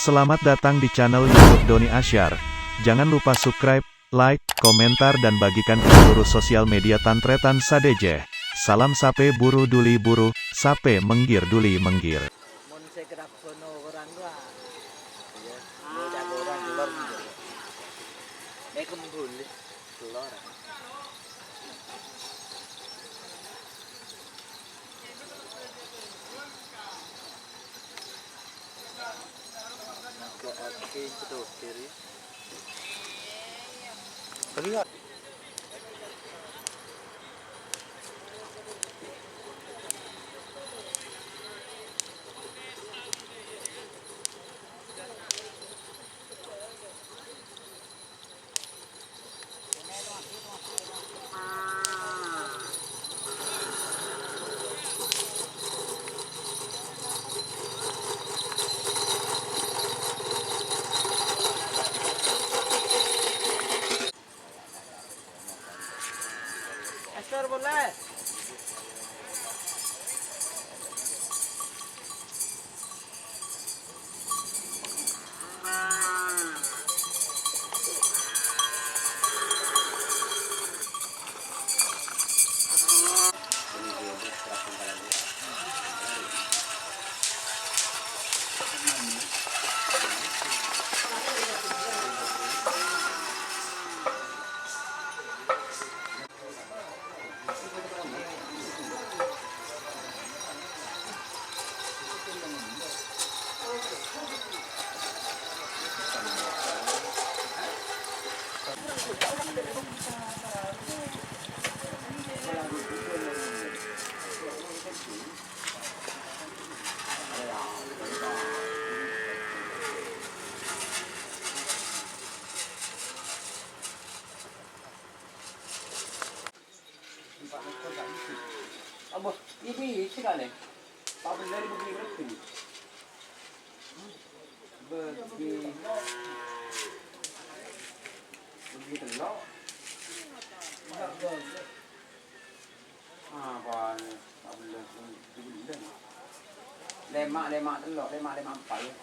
Selamat datang di channel YouTube Doni Asyar. Jangan lupa subscribe, like, komentar dan bagikan ke seluruh sosial media Tantretan Sadejeh. Salam sape buru duli buru, sape menggir duli menggir. Asar boleh. Abah, ini sekali. Pak benar begini berarti. Begitu loh. Apa Pak benar begini. Lemak telur, lemak apa ya?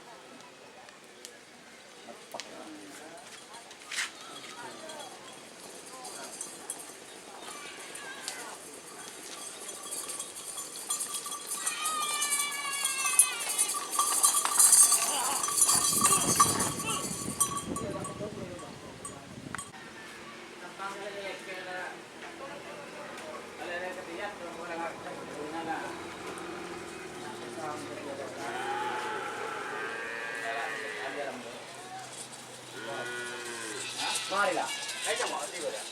Marilah. Saya mau sih udah.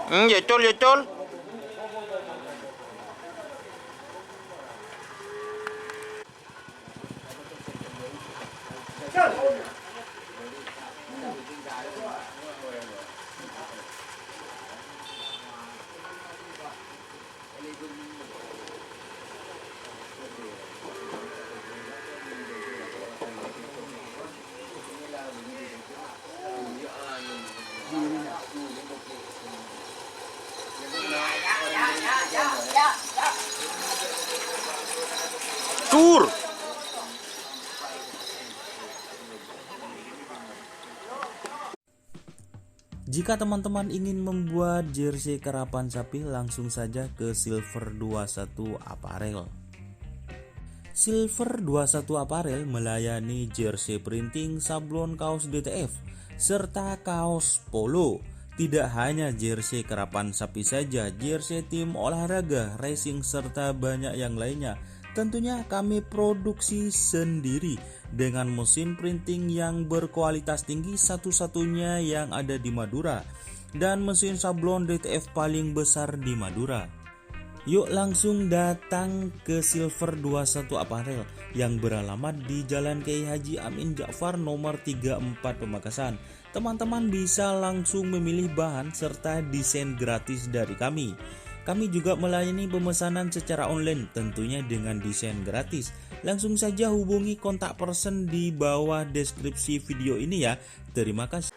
Ya col, ya col. Tur. Jika teman-teman ingin membuat jersey karapan sapi, langsung saja ke Silver 21 Apparel. Silver 21 Apparel melayani jersey printing, sablon kaos DTF, serta kaos polo. Tidak hanya jersey karapan sapi saja, jersey tim olahraga, racing, serta banyak yang lainnya. Tentunya kami produksi sendiri dengan mesin printing yang berkualitas tinggi, satu-satunya yang ada di Madura, dan mesin sablon DTF paling besar di Madura. Yuk langsung datang ke Silver 21 Apparel yang beralamat di Jalan Kiai Haji Amin Ja'far nomor 34 Pamekasan. Teman-teman bisa langsung memilih bahan serta desain gratis dari kami. Kami juga melayani pemesanan secara online, tentunya dengan desain gratis. Langsung saja hubungi kontak person di bawah deskripsi video ini ya. Terima kasih.